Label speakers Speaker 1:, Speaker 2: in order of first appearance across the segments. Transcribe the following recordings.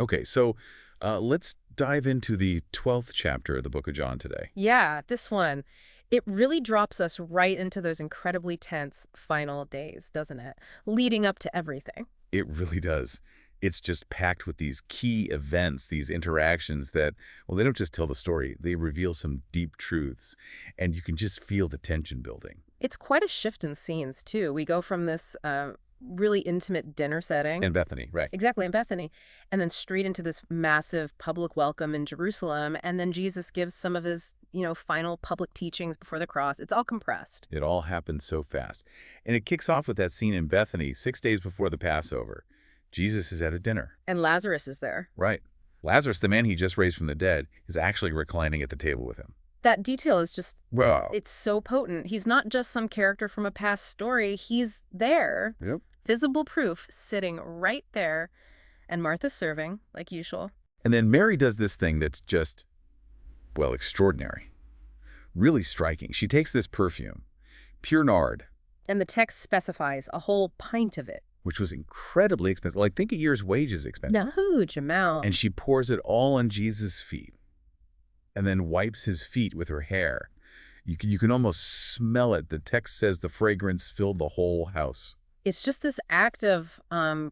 Speaker 1: Okay, so let's dive into the 12th chapter of the book of John today.
Speaker 2: Yeah, this one, it really drops us right into those incredibly tense final days, doesn't it? Leading up to everything.
Speaker 1: It really does. It's just packed with these key events, these interactions that, well, they don't just tell the story, they reveal some deep truths, and you can just feel the tension building.
Speaker 2: It's quite a shift in scenes, too. We go from this really intimate dinner setting,
Speaker 1: And Bethany, right.
Speaker 2: exactly in Bethany, and then straight into this massive public welcome in Jerusalem. And then Jesus gives some of his, final public teachings before the cross. It's all compressed.
Speaker 1: It all happened so fast. And it kicks off with that scene in Bethany 6 days before the Passover. Jesus is at a dinner.
Speaker 2: And Lazarus is there.
Speaker 1: Right. Lazarus, the man he just raised from the dead, is actually reclining at the table with him.
Speaker 2: That detail is just,
Speaker 1: Wow.
Speaker 2: it's so potent. He's not just some character from a past story. He's there.
Speaker 1: Yep.
Speaker 2: Visible proof sitting right there. And Martha's serving, like usual.
Speaker 1: And then Mary does this thing that's just, well, extraordinary. Really striking. She takes this perfume, pure nard,
Speaker 2: And the text specifies a whole pint of it.
Speaker 1: which was incredibly expensive. Like, think a year's wages expensive.
Speaker 2: A huge amount.
Speaker 1: And she pours it all on Jesus' feet and then wipes his feet with her hair. You can almost smell it. The text says the fragrance filled the whole house.
Speaker 2: It's just this act of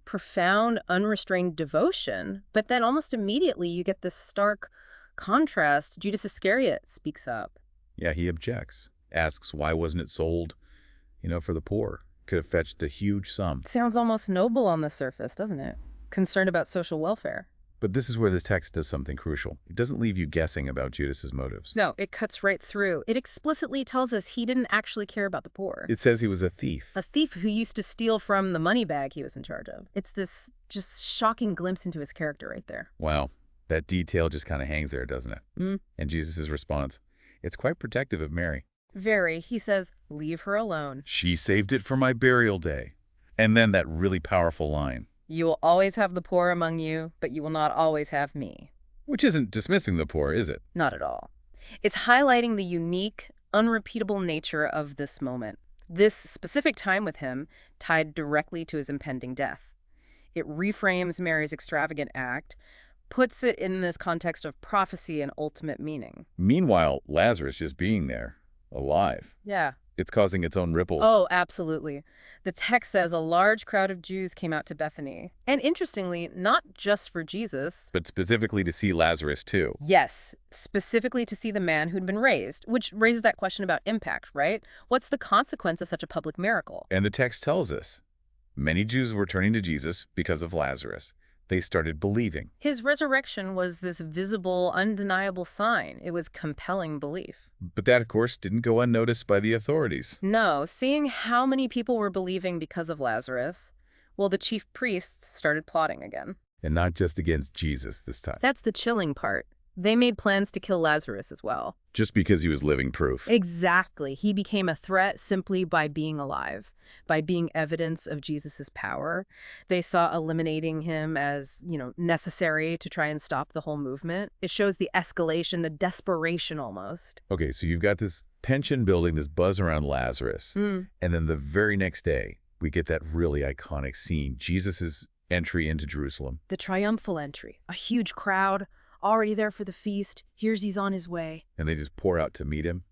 Speaker 2: profound, unrestrained devotion. But then almost immediately you get this stark contrast. Judas Iscariot speaks up.
Speaker 1: Yeah, he objects, asks why wasn't it sold, for the poor. Could have fetched a huge sum.
Speaker 2: Sounds almost noble on the surface, doesn't it? Concerned about social welfare.
Speaker 1: But this is where the text does something crucial. It doesn't leave you guessing about Judas's motives.
Speaker 2: No, it cuts right through. It explicitly tells us he didn't actually care about the poor.
Speaker 1: It says he was a thief.
Speaker 2: A thief who used to steal from the money bag he was in charge of. It's this just shocking glimpse into his character right there.
Speaker 1: Wow, that detail just kind of hangs there, doesn't it?
Speaker 2: Mm.
Speaker 1: And Jesus' response, it's quite protective of Mary.
Speaker 2: Very. He says, leave her alone.
Speaker 1: She saved it for my burial day. And then that really powerful line,
Speaker 2: You will always have the poor among you, but you will not always have me.
Speaker 1: which isn't dismissing the poor, is it?
Speaker 2: Not at all. It's highlighting the unique, unrepeatable nature of this moment. This specific time with him tied directly to his impending death. It reframes Mary's extravagant act, puts it in this context of prophecy and ultimate meaning.
Speaker 1: Meanwhile, Lazarus just being there, alive.
Speaker 2: Yeah.
Speaker 1: It's causing its own ripples.
Speaker 2: Oh, absolutely. The text says a large crowd of Jews came out to Bethany. And interestingly, not just for Jesus.
Speaker 1: But specifically to see Lazarus, too.
Speaker 2: Yes, specifically to see the man who'd been raised, which raises that question about impact, right? What's the consequence of such a public miracle?
Speaker 1: And the text tells us, many Jews were turning to Jesus because of Lazarus. They started believing.
Speaker 2: His resurrection was this visible, undeniable sign. It was compelling belief.
Speaker 1: But that, of course, didn't go unnoticed by the authorities.
Speaker 2: No, seeing how many people were believing because of Lazarus, well, the chief priests started plotting again.
Speaker 1: And not just against Jesus this time.
Speaker 2: That's the chilling part. They made plans to kill Lazarus as well.
Speaker 1: Just because he was living proof.
Speaker 2: Exactly. He became a threat simply by being alive, by being evidence of Jesus's power. They saw eliminating him as, necessary to try and stop the whole movement. It shows the escalation, the desperation almost.
Speaker 1: Okay, so you've got this tension building, this buzz around Lazarus. And then the very next day, we get that really iconic scene, Jesus' entry into Jerusalem.
Speaker 2: The triumphal entry. A huge crowd, already there for the feast. Here's he's on his way.
Speaker 1: And they just pour out to meet him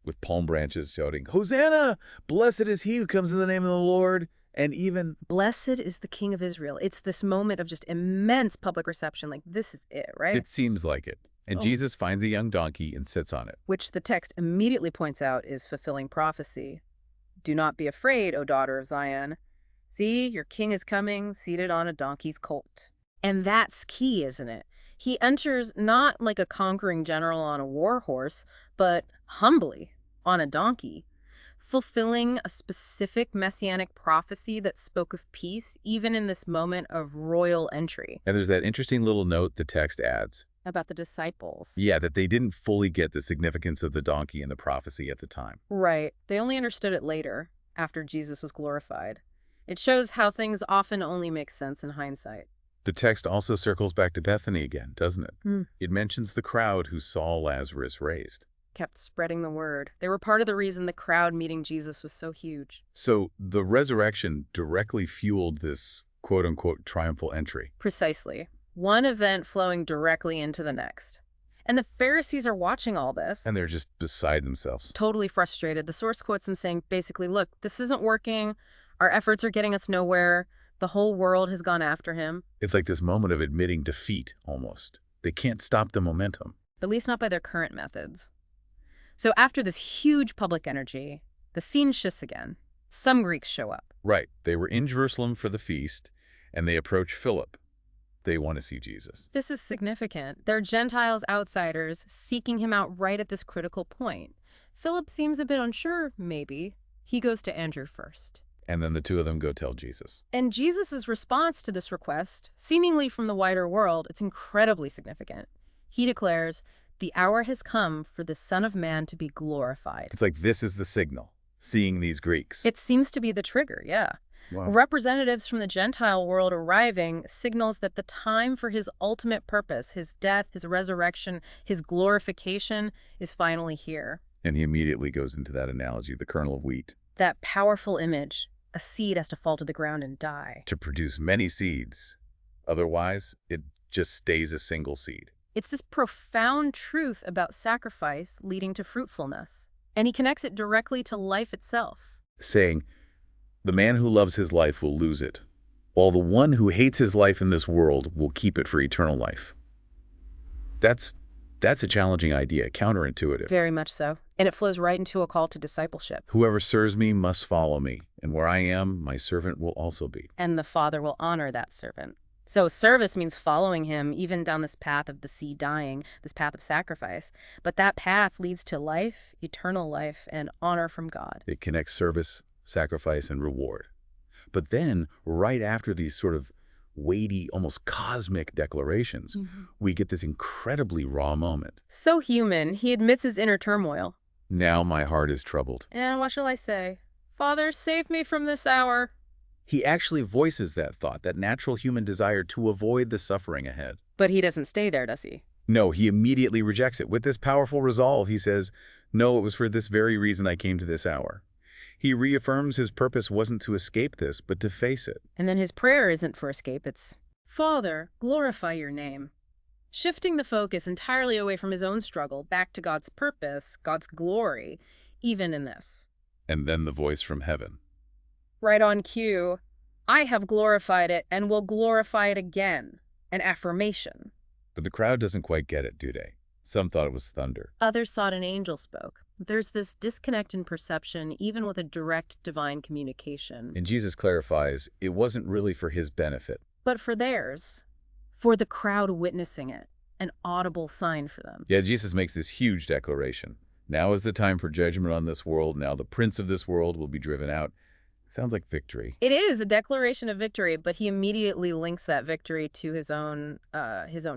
Speaker 1: with palm branches shouting, Hosanna! Blessed is he who comes in the name of the Lord. And even,
Speaker 2: Blessed is the King of Israel. It's this moment of just immense public reception. Like, this is it, right?
Speaker 1: it seems like it. And
Speaker 2: Oh.
Speaker 1: Jesus finds a young donkey and sits on it.
Speaker 2: Which the text immediately points out is fulfilling prophecy. Do not be afraid, O daughter of Zion. See, your king is coming, seated on a donkey's colt. And that's key, isn't it? He enters not like a conquering general on a war horse, but humbly on a donkey, fulfilling a specific messianic prophecy that spoke of peace, even in this moment of royal entry.
Speaker 1: And there's that interesting little note the text adds.
Speaker 2: About the disciples.
Speaker 1: Yeah, that they didn't fully get the significance of the donkey in the prophecy at the time.
Speaker 2: Right. They only understood it later, after Jesus was glorified. It shows how things often only make sense in hindsight.
Speaker 1: The text also circles back to Bethany again, doesn't it?
Speaker 2: Hmm.
Speaker 1: It mentions the crowd who saw Lazarus raised.
Speaker 2: Kept spreading the word. They were part of the reason the crowd meeting Jesus was so huge.
Speaker 1: So the resurrection directly fueled this quote-unquote triumphal entry.
Speaker 2: Precisely. one event flowing directly into the next. And the Pharisees are watching all this,
Speaker 1: And they're just beside themselves.
Speaker 2: totally frustrated. The source quotes him saying, basically, look, this isn't working. Our efforts are getting us nowhere. The whole world has gone after him.
Speaker 1: It's like this moment of admitting defeat, almost. They can't stop the momentum.
Speaker 2: At least not by their current methods. So after this huge public energy, the scene shifts again. Some Greeks show up.
Speaker 1: Right. They were in Jerusalem for the feast, and they approach Philip. They want to see Jesus.
Speaker 2: This is significant. They're Gentiles outsiders seeking him out right at this critical point. Philip seems a bit unsure, maybe. He goes to Andrew first.
Speaker 1: And then the two of them go tell Jesus.
Speaker 2: And Jesus' response to this request, seemingly from the wider world, it's incredibly significant. He declares, "The hour has come for the Son of Man to be glorified."
Speaker 1: It's like this is the signal, seeing these Greeks.
Speaker 2: It seems to be the trigger, yeah.
Speaker 1: Wow.
Speaker 2: Representatives from the Gentile world arriving signals that the time for his ultimate purpose, his death, his resurrection, his glorification, is finally here.
Speaker 1: And he immediately goes into that analogy, the kernel of wheat.
Speaker 2: That powerful image, a seed has to fall to the ground and die.
Speaker 1: To produce many seeds. Otherwise, it just stays a single seed.
Speaker 2: It's this profound truth about sacrifice leading to fruitfulness. And he connects it directly to life itself.
Speaker 1: Saying, the man who loves his life will lose it, while the one who hates his life in this world will keep it for eternal life. That's a challenging idea, counterintuitive.
Speaker 2: Very much so. And it flows right into a call to discipleship.
Speaker 1: Whoever serves me must follow me, and where I am, my servant will also be.
Speaker 2: And the Father will honor that servant. So service means following him, even down this path of the seed dying, this path of sacrifice. But that path leads to life, eternal life, and honor from God.
Speaker 1: It connects service, sacrifice, and reward. But then, right after these sort of weighty, almost cosmic declarations, we get this incredibly raw moment.
Speaker 2: So human, he admits his inner turmoil.
Speaker 1: Now my heart is troubled.
Speaker 2: And what shall I say? Father, save me from this hour.
Speaker 1: He actually voices that thought, that natural human desire to avoid the suffering ahead.
Speaker 2: But he doesn't stay there, does he?
Speaker 1: No, he immediately rejects it. With this powerful resolve, he says, no, it was for this very reason I came to this hour. He reaffirms his purpose wasn't to escape this, but to face it.
Speaker 2: And then his prayer isn't for escape, it's, Father, glorify your name. Shifting the focus entirely away from his own struggle back to God's purpose, God's glory, even in this.
Speaker 1: And then the voice from heaven.
Speaker 2: Right on cue, I have glorified it and will glorify it again. An affirmation.
Speaker 1: But the crowd doesn't quite get it, do they? Some thought it was thunder.
Speaker 2: Others thought an angel spoke. There's this disconnect in perception, even with a direct divine communication.
Speaker 1: And Jesus clarifies, it wasn't really for his benefit.
Speaker 2: But for theirs. For the crowd witnessing it. An audible sign for them.
Speaker 1: Yeah, Jesus makes this huge declaration. Now is the time for judgment on this world. Now the prince of this world will be driven out. Sounds like victory.
Speaker 2: It is a declaration of victory, but he immediately links that victory to his own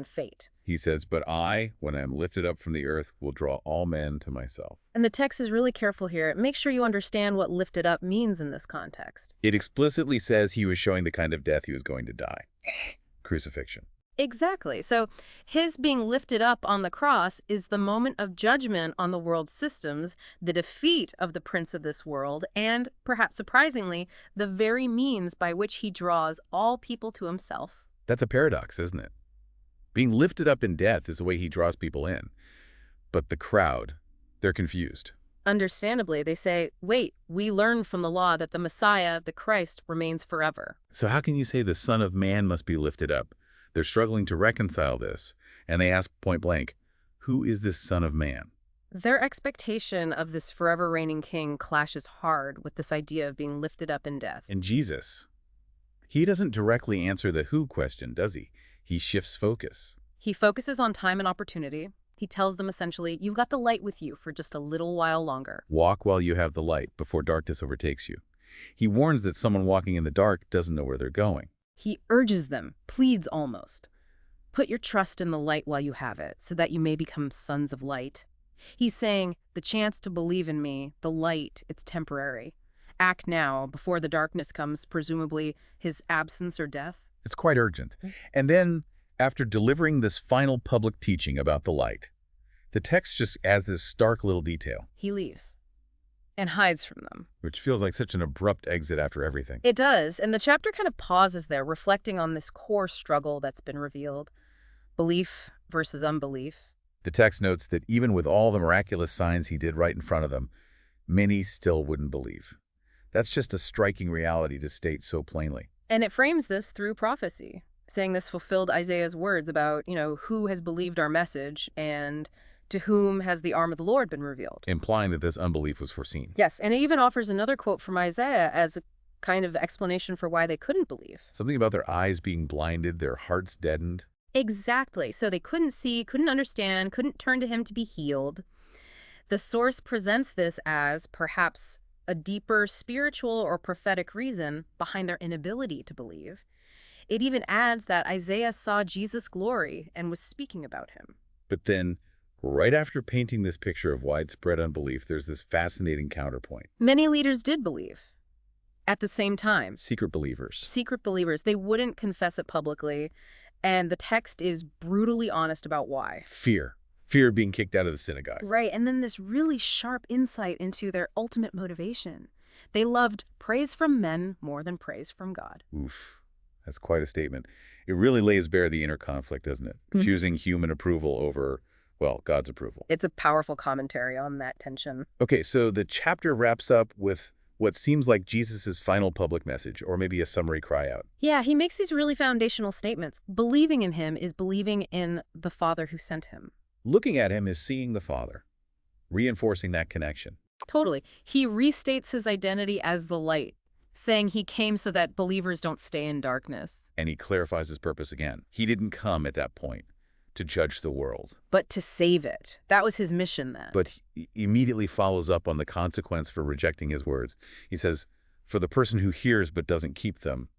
Speaker 2: fate.
Speaker 1: He says, but I, when I am lifted up from the earth, will draw all men to myself.
Speaker 2: And the text is really careful here. Make sure you understand what lifted up means in this context.
Speaker 1: It explicitly says he was showing the kind of death he was going to die. Crucifixion.
Speaker 2: Exactly. So his being lifted up on the cross is the moment of judgment on the world's systems, the defeat of the prince of this world, and, perhaps surprisingly, the very means by which he draws all people to himself.
Speaker 1: That's a paradox, isn't it? Being lifted up in death is the way he draws people in. But the crowd, they're confused.
Speaker 2: Understandably, they say, wait, we learned from the law that the Messiah, the Christ, remains forever.
Speaker 1: So how can you say the Son of Man must be lifted up? They're struggling to reconcile this, and they ask point blank, who is this Son of Man?
Speaker 2: Their expectation of this forever reigning king clashes hard with this idea of being lifted up in death.
Speaker 1: And Jesus, he doesn't directly answer the who question, does he? He shifts focus.
Speaker 2: He focuses on time and opportunity. He tells them essentially, you've got the light with you for just a little while longer.
Speaker 1: Walk while you have the light before darkness overtakes you. He warns that someone walking in the dark doesn't know where they're going.
Speaker 2: He urges them, pleads almost. Put your trust in the light while you have it, so that you may become sons of light. He's saying, the chance to believe in me, the light, it's temporary. Act now, before the darkness comes, presumably his absence or death.
Speaker 1: It's quite urgent. And then, after delivering this final public teaching about the light, the text just adds this stark little detail.
Speaker 2: He leaves. and hides from them.
Speaker 1: Which feels like such an abrupt exit after everything.
Speaker 2: It does, and the chapter kind of pauses there, reflecting on this core struggle that's been revealed. Belief versus unbelief.
Speaker 1: The text notes that even with all the miraculous signs he did right in front of them, many still wouldn't believe. That's just a striking reality to state so plainly.
Speaker 2: And it frames this through prophecy, saying this fulfilled Isaiah's words about, who has believed our message and to whom has the arm of the Lord been revealed.
Speaker 1: Implying that this unbelief was foreseen.
Speaker 2: Yes, and it even offers another quote from Isaiah as a kind of explanation for why they couldn't believe.
Speaker 1: Something about their eyes being blinded, their hearts deadened.
Speaker 2: Exactly. So they couldn't see, couldn't understand, couldn't turn to him to be healed. The source presents this as perhaps a deeper spiritual or prophetic reason behind their inability to believe. It even adds that Isaiah saw Jesus' glory and was speaking about him.
Speaker 1: But then, right after painting this picture of widespread unbelief, there's this fascinating counterpoint.
Speaker 2: Many leaders did believe. At the same time,
Speaker 1: Secret believers.
Speaker 2: secret believers, they wouldn't confess it publicly, and the text is brutally honest about why.
Speaker 1: Fear. Fear of being kicked out of the synagogue.
Speaker 2: Right, and then this really sharp insight into their ultimate motivation. They loved praise from men more than praise from God.
Speaker 1: Oof. That's quite a statement. It really lays bare the inner conflict, doesn't it?
Speaker 2: Mhm.
Speaker 1: Choosing human approval over, well, God's approval.
Speaker 2: It's a powerful commentary on that tension.
Speaker 1: Okay, so the chapter wraps up with what seems like Jesus' final public message, or maybe a summary cry out.
Speaker 2: Yeah, he makes these really foundational statements. Believing in him is believing in the Father who sent him.
Speaker 1: Looking at him is seeing the Father, reinforcing that connection.
Speaker 2: Totally. He restates his identity as the light, saying he came so that believers don't stay in darkness,
Speaker 1: And he clarifies his purpose again. He didn't come at that point to judge the world,
Speaker 2: but to save it. That was his mission then.
Speaker 1: but he immediately follows up on the consequence for rejecting his words. He says, for the person who hears but doesn't keep them,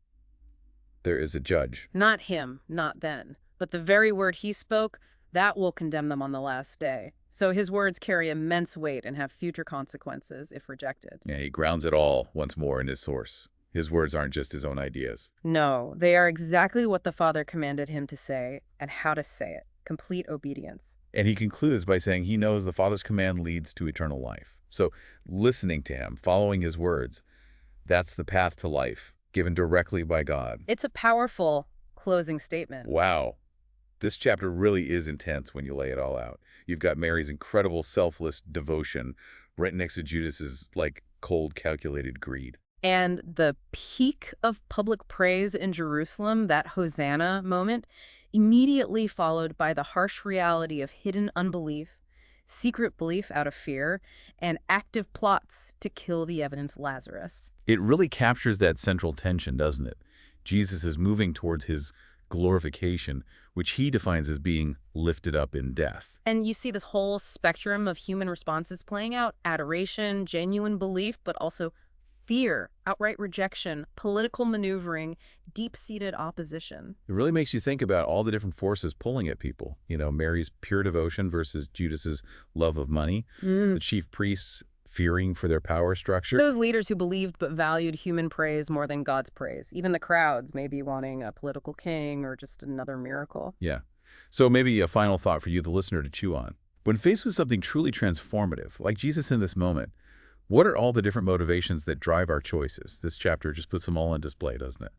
Speaker 1: there is a judge.
Speaker 2: Not him, not then. But the very word he spoke, that will condemn them on the last day. So his words carry immense weight and have future consequences if rejected.
Speaker 1: Yeah, he grounds it all once more in his source. His words aren't just his own ideas.
Speaker 2: No, they are exactly what the Father commanded him to say and how to say it. Complete obedience.
Speaker 1: And he concludes by saying he knows the Father's command leads to eternal life. So listening to him, following his words, that's the path to life, given directly by God.
Speaker 2: It's a powerful closing statement.
Speaker 1: Wow. This chapter really is intense when you lay it all out. You've got Mary's incredible selfless devotion right next to Judas's, cold, calculated greed.
Speaker 2: And the peak of public praise in Jerusalem, that Hosanna moment, immediately followed by the harsh reality of hidden unbelief, secret belief out of fear, and active plots to kill the evidence Lazarus.
Speaker 1: It really captures that central tension, doesn't it? Jesus is moving towards his glorification, which he defines as being lifted up in death.
Speaker 2: And you see this whole spectrum of human responses playing out: adoration, genuine belief, but also fear, outright rejection, political maneuvering, deep-seated opposition.
Speaker 1: It really makes you think about all the different forces pulling at people. Mary's pure devotion versus Judas's love of money, the chief priests fearing for their power structure.
Speaker 2: Those leaders who believed but valued human praise more than God's praise. Even the crowds maybe wanting a political king or just another miracle.
Speaker 1: Yeah. So maybe a final thought for you, the listener, to chew on. When faced with something truly transformative, like Jesus in this moment, what are all the different motivations that drive our choices? This chapter just puts them all on display, doesn't it?